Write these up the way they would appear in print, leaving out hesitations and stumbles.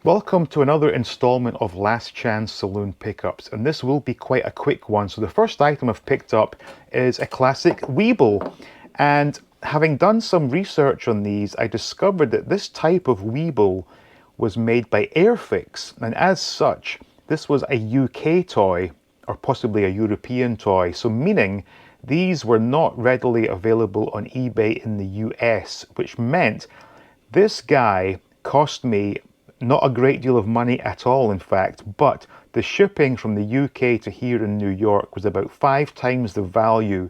Welcome to another installment of Last Chance Saloon Pickups, and this will be quite a quick one. So the first item I've picked up is a classic Weeble, and having done some research on these, I discovered that this type of Weeble was made by Airfix, and as such, this was a UK toy, or possibly a European toy, so meaning these were not readily available on eBay in the US, which meant this guy cost me not a great deal of money at all, in fact, but the shipping from the UK to here in New York was about 5 times the value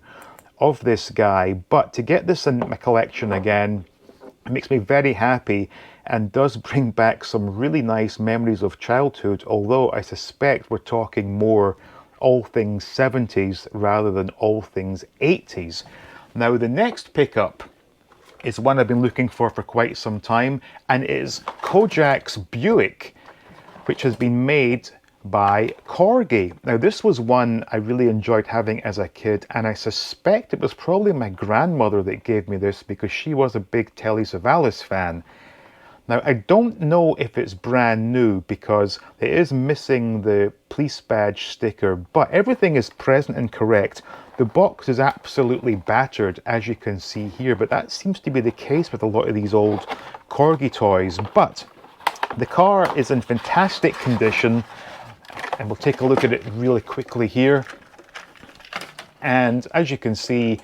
of this guy. But to get this in my collection again, it makes me very happy and does bring back some really nice memories of childhood, although I suspect we're talking more all things 70s rather than all things 80s. Now the next pickup is one I've been looking for quite some time, and it is Kojak's Buick, which has been made by Corgi. Now this was one I really enjoyed having as a kid, and I suspect it was probably my grandmother that gave me this because she was a big Telly Savalas fan. Now I don't know if it's brand new because it is missing the police badge sticker, but everything is present and correct. The box is absolutely battered, as you can see here, but that seems to be the case with a lot of these old Corgi toys. But the car is in fantastic condition, and we'll take a look at it really quickly here. And as you can see,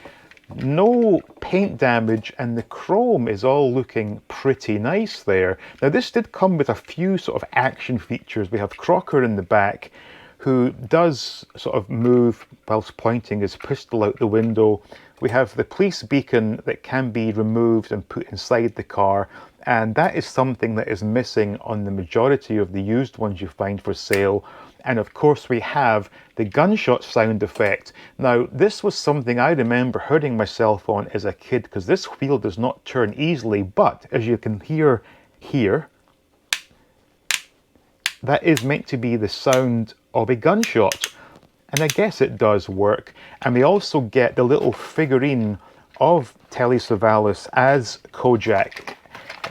no paint damage, and the chrome is all looking pretty nice there. Now this did come with a few sort of action features. We have Crocker in the back, who does sort of move whilst pointing his pistol out the window. We have the police beacon that can be removed and put inside the car, and that is something that is missing on the majority of the used ones you find for sale. And of course we have the gunshot sound effect. Now this was something I remember hurting myself on as a kid because this wheel does not turn easily, but as you can hear here, that is meant to be the sound of a gunshot, and I guess it does work. And we also get the little figurine of Telly Savalas as Kojak,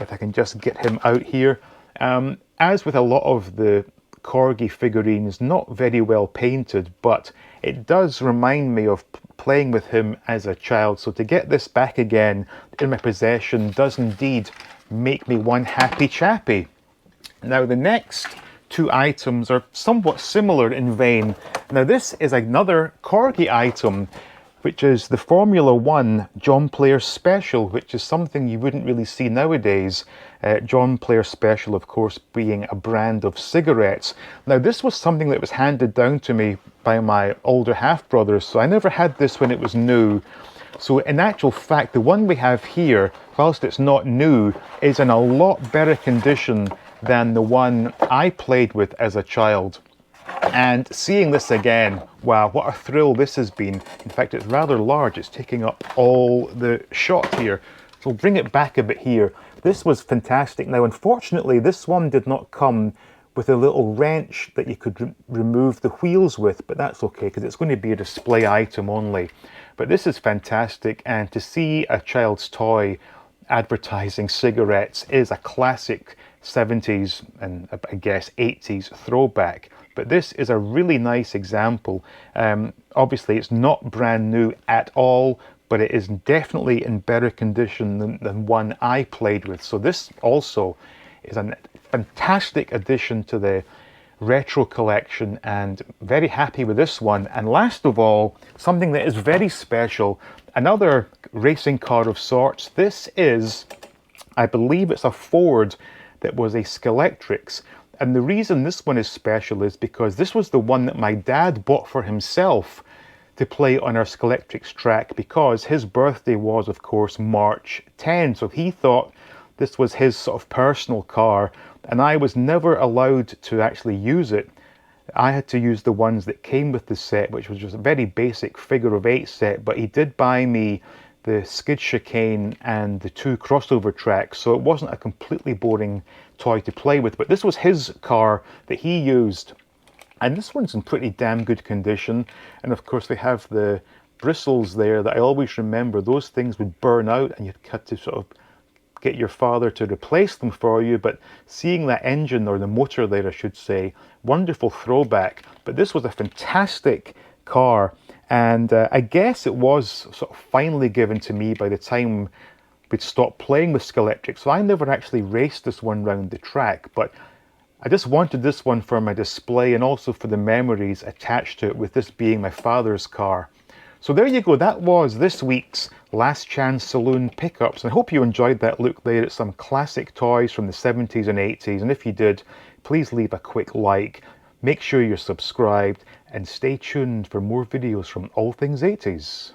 if I can just get him out here. As with a lot of the Corgi figurines, not very well painted, but it does remind me of playing with him as a child, so to get this back again in my possession does indeed make me one happy chappy. Now the next two items are somewhat similar in vein. Now this is another Corgi item, which is the Formula 1 John Player Special, which is something you wouldn't really see nowadays. John Player Special, of course, being a brand of cigarettes. Now this was something that was handed down to me by my older half-brothers, so I never had this when it was new. So in actual fact, the one we have here, whilst it's not new, is in a lot better condition than the one I played with as a child. And seeing this again, wow, what a thrill this has been. In fact, it's rather large. It's taking up all the shot here. So we'll bring it back a bit here. This was fantastic. Now, unfortunately, this one did not come with a little wrench that you could remove the wheels with, but that's okay because it's going to be a display item only. But this is fantastic, and to see a child's toy advertising cigarettes is a classic 70s and I guess 80s throwback. But this is a really nice example. Obviously it's not brand new at all, but it is definitely in better condition than one I played with. So this also is a fantastic addition to the retro collection, and very happy with this one. And last of all, something that is very special, another racing car of sorts. This is, I believe it's a Ford that was a Skeletrix. And the reason this one is special is because this was the one that my dad bought for himself to play on our Skeletrix track, because his birthday was, of course, March 10. So he thought this was his sort of personal car, and I was never allowed to actually use it. I had to use the ones that came with the set, which was just a very basic figure of 8 set, but he did buy me the skid chicane and the 2 crossover tracks, so it wasn't a completely boring toy to play with. But this was his car that he used, and this one's in pretty damn good condition. And of course they have the bristles there that I always remember. Those things would burn out and you'd have to sort of get your father to replace them for you, but seeing that engine, or the motor there I should say, wonderful throwback. But this was a fantastic car, and I guess it was sort of finally given to me by the time we'd stopped playing with Skeletric, so I never actually raced this one round the track, but I just wanted this one for my display and also for the memories attached to it, with this being my father's car. So there you go, that was this week's Last Chance Saloon pickups, and I hope you enjoyed that look there at some classic toys from the 70s and 80s, and if you did, please leave a quick like, make sure you're subscribed, and stay tuned for more videos from All Things 80s.